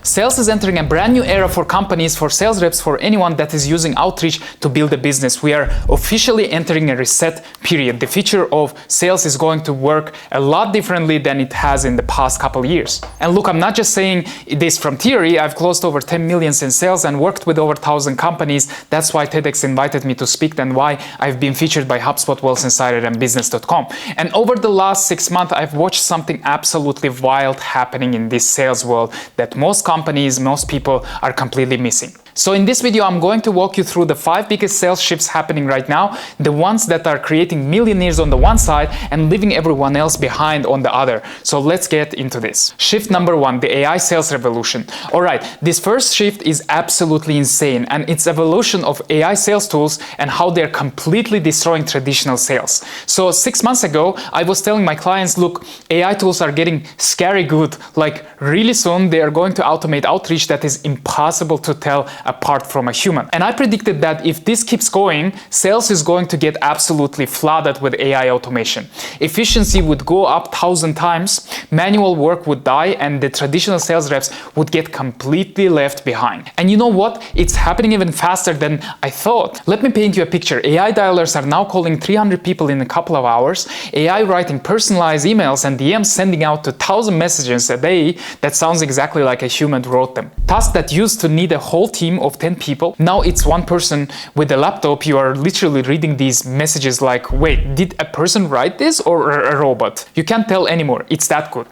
Sales is entering a brand new era for companies, for sales reps, for anyone that is using outreach to build a business. We are officially entering a reset period. The future of sales is going to work a lot differently than it has in the past couple years. And look, I'm not just saying this from theory. I've closed over 10 million in sales and worked with over 1,000 companies. That's why TEDx invited me to speak and why I've been featured by HubSpot, Wealth Insider, and Business.com. And over the last 6 months, I've watched something absolutely wild happening in this sales world that most companies, most people are completely missing. So in this video, I'm going to walk you through the 5 biggest sales shifts happening right now, the ones that are creating millionaires on the one side and leaving everyone else behind on the other. So let's get into this. Shift number 1, the AI sales revolution. All right, this first shift is absolutely insane, and it's evolution of AI sales tools and how they're completely destroying traditional sales. So 6 months ago, I was telling my clients, look, AI tools are getting scary good. Like really soon, they are going to automate outreach that is impossible to tell apart from a human. And I predicted that if this keeps going, sales is going to get absolutely flooded with AI automation. Efficiency would go up 1,000 times, manual work would die, and the traditional sales reps would get completely left behind. And you know what? It's happening even faster than I thought. Let me paint you a picture. AI dialers are now calling 300 people in a couple of hours, AI writing personalized emails and DMs sending out to 1,000 messages a day that sounds exactly like a human wrote them. Tasks that used to need a whole team of 10 people, now it's one person with a laptop. You are literally reading these messages like, wait, did a person write this or a robot? You can't tell anymore. It's that good.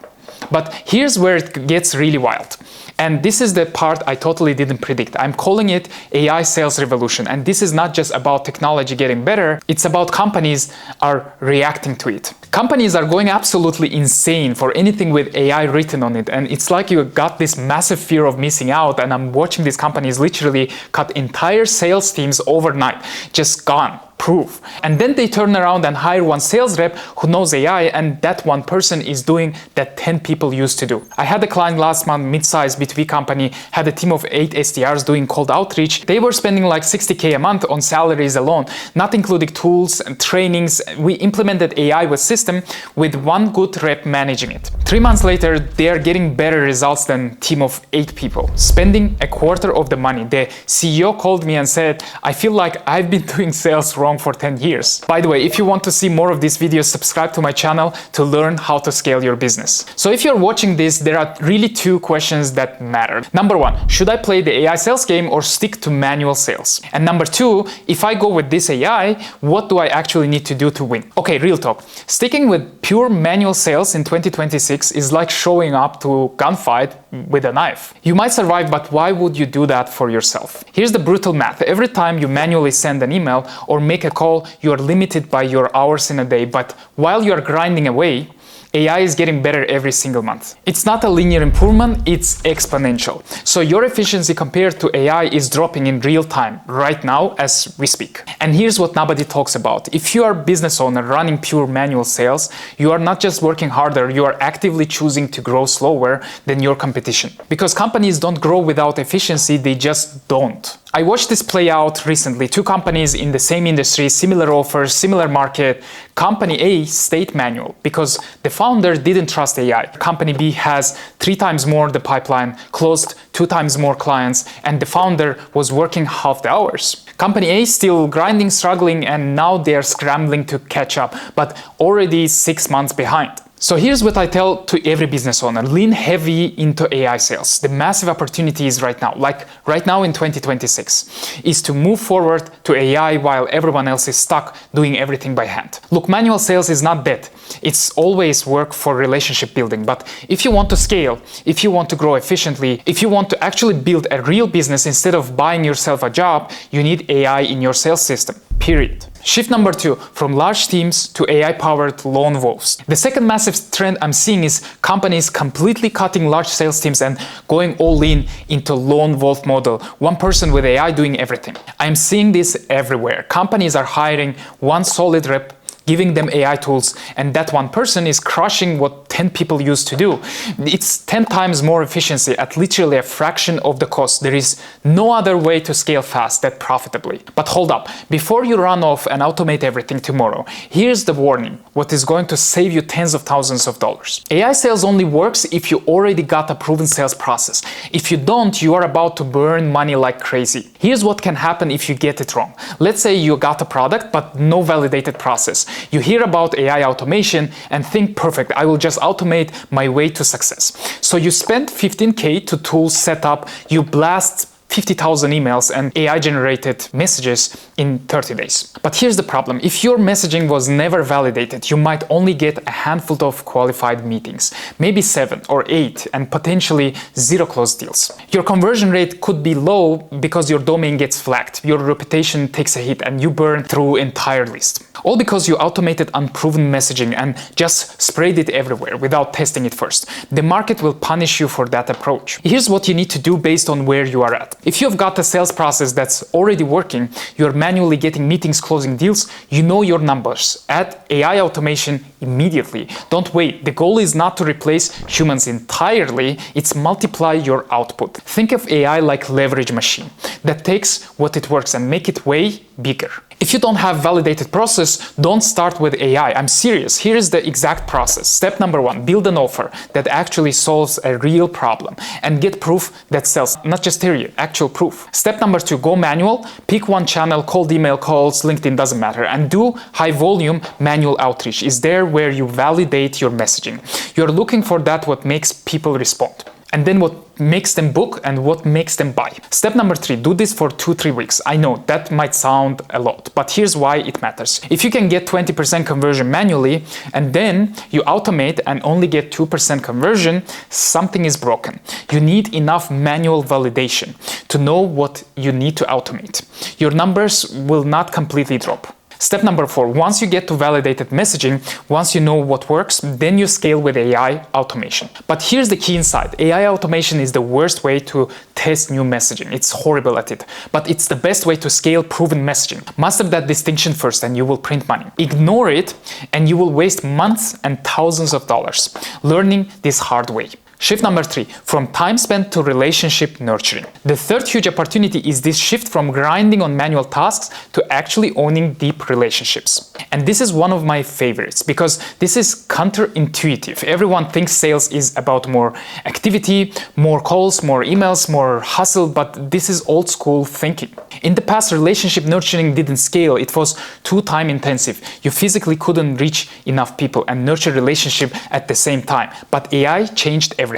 But here's where it gets really wild. And this is the part I totally didn't predict. I'm calling it AI sales revolution. And this is not just about technology getting better. It's about companies are reacting to it. Companies are going absolutely insane for anything with AI written on it. And it's like you got this massive fear of missing out. And I'm watching these companies literally cut entire sales teams overnight, just gone. Proof. And then they turn around and hire one sales rep who knows AI, and that one person is doing that 10 people used to do. I had a client last month, mid-sized B2B company, had a team of 8 SDRs doing cold outreach. They were spending like 60K a month on salaries alone, not including tools and trainings. We implemented AI with system with one good rep managing it. 3 months later, they are getting better results than a team of 8 people, spending a quarter of the money. The CEO called me and said, I feel like I've been doing sales wrong for 10 years. By the way, if you want to see more of these videos, subscribe to my channel to learn how to scale your business. So if you're watching this, there are really 2 questions that matter. Number 1, should I play the AI sales game or stick to manual sales? And number 2, if I go with this AI, what do I actually need to do to win? Okay, real talk. Sticking with pure manual sales in 2026 is like showing up to a gunfight with a knife. You might survive, but why would you do that for yourself? Here's the brutal math. Every time you manually send an email or make a call, you are limited by your hours in a day. But while you are grinding away, AI is getting better every single month. It's not a linear improvement, it's exponential. So your efficiency compared to AI is dropping in real time right now as we speak. And here's what nobody talks about. If you are a business owner running pure manual sales, you are not just working harder, you are actively choosing to grow slower than your competition. Because companies don't grow without efficiency, they just don't. I watched this play out recently. 2 companies in the same industry, similar offers, similar market. Company A stayed manual because the founder didn't trust AI. Company B has 3 times more the pipeline, closed 2 times more clients, and the founder was working half the hours. Company A still grinding, struggling, and now they're scrambling to catch up, but already 6 months behind. So here's what I tell to every business owner. Lean heavy into AI sales. The massive opportunity is right now, like right now in 2026, is to move forward to AI while everyone else is stuck doing everything by hand. Look, manual sales is not dead. It's always work for relationship building. But if you want to scale, if you want to grow efficiently, if you want to actually build a real business instead of buying yourself a job, you need AI in your sales system, period. Shift number 2, from large teams to AI-powered lone wolves. The second massive trend I'm seeing is companies completely cutting large sales teams and going all in into lone wolf model, one person with AI doing everything. I'm seeing this everywhere. Companies are hiring one solid rep giving them AI tools, and that one person is crushing what 10 people used to do. It's 10 times more efficiency at literally a fraction of the cost. There is no other way to scale fast that profitably. But hold up, before you run off and automate everything tomorrow, here's the warning, what is going to save you tens of thousands of dollars. AI sales only works if you already got a proven sales process. If you don't, you are about to burn money like crazy. Here's what can happen if you get it wrong. Let's say you got a product but no validated process. You hear about AI automation and think, perfect, I will just automate my way to success. So you spend $15K to tools set up, you blast 50,000 emails and AI-generated messages in 30 days. But here's the problem. If your messaging was never validated, you might only get a handful of qualified meetings, maybe 7 or 8, and potentially 0 closed deals. Your conversion rate could be low because your domain gets flagged, your reputation takes a hit, and you burn through entire list. All because you automated unproven messaging and just sprayed it everywhere without testing it first. The market will punish you for that approach. Here's what you need to do based on where you are at. If you've got a sales process that's already working, you're manually getting meetings, closing deals, you know your numbers. Add AI automation immediately. Don't wait. The goal is not to replace humans entirely, it's multiply your output. Think of AI like leverage machine that takes what it works and make it way bigger. If you don't have validated process, don't start with AI. I'm serious. Here is the exact process. Step number 1, build an offer that actually solves a real problem and get proof that sells, not just theory, actual proof. Step number 2, go manual, pick one channel, cold email, calls, LinkedIn, doesn't matter, and do high volume manual outreach. Is there where you validate your messaging. You're looking for that what makes people respond. And then what makes them book and what makes them buy. Step number 3, do this for 2-3 weeks. I know that might sound a lot, but here's why it matters. If you can get 20% conversion manually and then you automate and only get 2% conversion, something is broken. You need enough manual validation to know what you need to automate. Your numbers will not completely drop. Step number 4, once you get to validated messaging, once you know what works, then you scale with AI automation. But here's the key insight. AI automation is the worst way to test new messaging. It's horrible at it, but it's the best way to scale proven messaging. Master that distinction first and you will print money. Ignore it and you will waste months and thousands of dollars learning this hard way. Shift number 3, from time spent to relationship nurturing. The third huge opportunity is this shift from grinding on manual tasks to actually owning deep relationships. And this is one of my favorites because this is counterintuitive. Everyone thinks sales is about more activity, more calls, more emails, more hustle, but this is old school thinking. In the past, relationship nurturing didn't scale. It was too time intensive. You physically couldn't reach enough people and nurture relationship at the same time. But AI changed everything.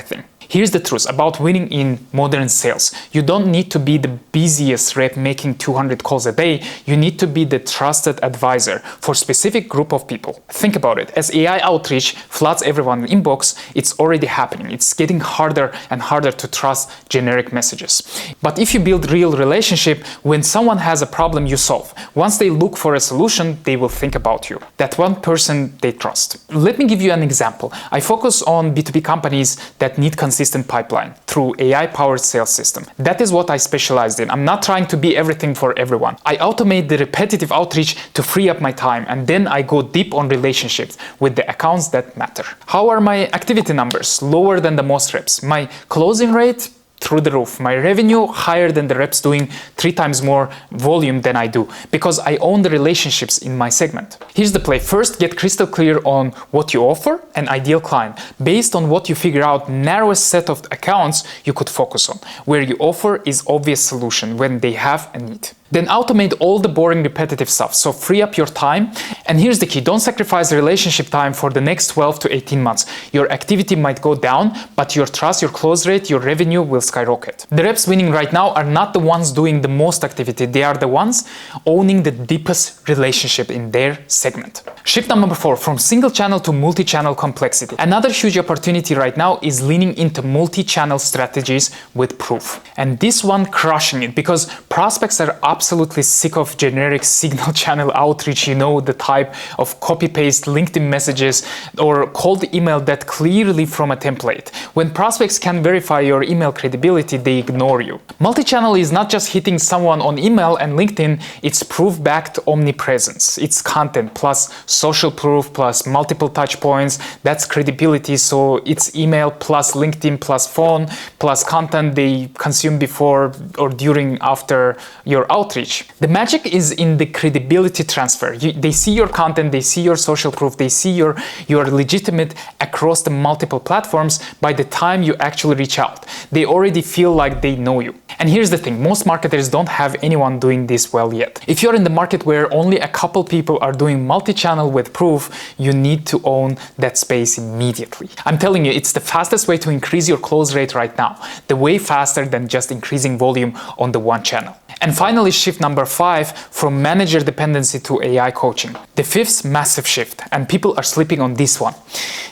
Here's the truth about winning in modern sales. You don't need to be the busiest rep making 200 calls a day. You need to be the trusted advisor for a specific group of people. Think about it. As AI outreach floods everyone's inbox, it's already happening. It's getting harder and harder to trust generic messages. But if you build real relationship, when someone has a problem, you solve. Once they look for a solution, they will think about you. That one person they trust. Let me give you an example. I focus on B2B companies that need consistent pipeline through AI-powered sales system. That is what I specialized in. I'm not trying to be everything for everyone. I automate the repetitive outreach to free up my time, and then I go deep on relationships with the accounts that matter. How are my activity numbers? Lower than the most reps. My closing rate? Through the roof. My revenue higher than the reps doing 3 times more volume than I do because I own the relationships in my segment. Here's the play. First, get crystal clear on what you offer and ideal client. Based on what you figure out, narrowest set of accounts you could focus on. Where you offer is obvious solution when they have a need. Then automate all the boring repetitive stuff, so free up your time. And here's the key, don't sacrifice relationship time for the next 12 to 18 months. Your activity might go down, but your trust, your close rate, your revenue will skyrocket. The reps winning right now are not the ones doing the most activity, they are the ones owning the deepest relationship in their segment. Shift number 4, from single channel to multi-channel complexity. Another huge opportunity right now is leaning into multi-channel strategies with proof. And this one crushing it because prospects are upselling absolutely sick of generic signal channel outreach, the type of copy-paste LinkedIn messages or cold email that clearly from a template. When prospects can verify your email credibility, they ignore you. Multi-channel is not just hitting someone on email and LinkedIn, it's proof-backed omnipresence. It's content plus social proof plus multiple touch points. That's credibility. So it's email plus LinkedIn plus phone plus content they consume before or during after your outreach. The magic is in the credibility transfer. They see your content, they see your social proof, they see you're legitimate across the multiple platforms by the time you actually reach out. They already feel like they know you. And here's the thing, most marketers don't have anyone doing this well yet. If you're in the market where only a couple people are doing multi-channel with proof, you need to own that space immediately. I'm telling you, it's the fastest way to increase your close rate right now. The way faster than just increasing volume on the one channel. And finally, shift number 5, from manager dependency to AI coaching. The 5th massive shift, and people are sleeping on this one.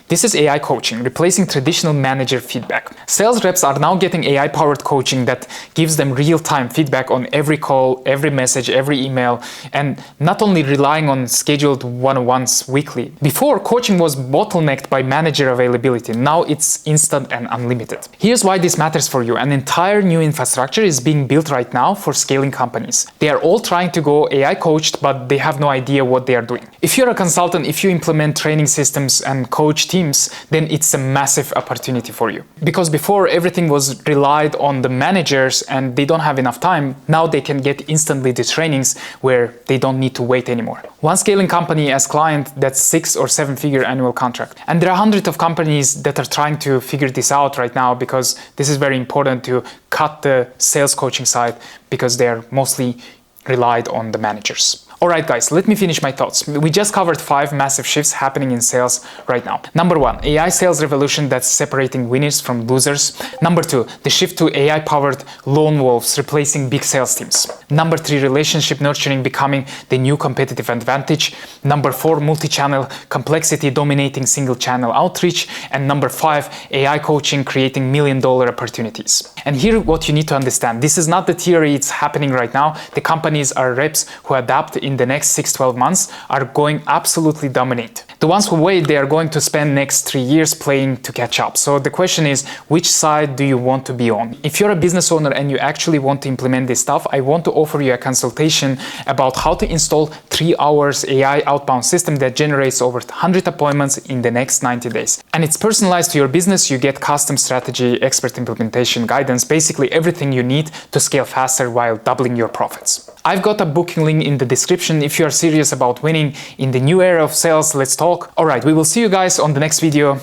This is AI coaching, replacing traditional manager feedback. Sales reps are now getting AI-powered coaching that gives them real-time feedback on every call, every message, every email, and not only relying on scheduled one-on-ones weekly. Before, coaching was bottlenecked by manager availability. Now it's instant and unlimited. Here's why this matters for you. An entire new infrastructure is being built right now for scaling companies. They are all trying to go AI coached, but they have no idea what they are doing. If you're a consultant, if you implement training systems and coach teams, then it's a massive opportunity for you. Because before everything was relied on the managers and they don't have enough time, now they can get instantly the trainings where they don't need to wait anymore. One scaling company as client, that's 6 or 7 figure annual contract. And there are hundreds of companies that are trying to figure this out right now because this is very important to cut the sales coaching side because they're mostly relied on the managers. Alright guys, let me finish my thoughts. We just covered 5 massive shifts happening in sales right now. Number 1, AI sales revolution that's separating winners from losers. Number 2, the shift to AI-powered lone wolves replacing big sales teams. Number 3, relationship nurturing becoming the new competitive advantage. Number 4, multi-channel complexity dominating single-channel outreach. And number 5, AI coaching creating million-dollar opportunities. And here what you need to understand, this is not the theory, it's happening right now. The companies are reps who adapt in the next 6-12 months are going absolutely dominate. The ones who wait, they are going to spend next 3 years playing to catch up. So the question is, which side do you want to be on? If you're a business owner and you actually want to implement this stuff, I want to offer you a consultation about how to install 3 hours AI outbound system that generates over 100 appointments in the next 90 days. And it's personalized to your business. You get custom strategy, expert implementation guidance, basically everything you need to scale faster while doubling your profits. I've got a booking link in the description if you are serious about winning in the new era of sales. Let's talk. All right, we will see you guys on the next video.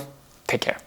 Take care.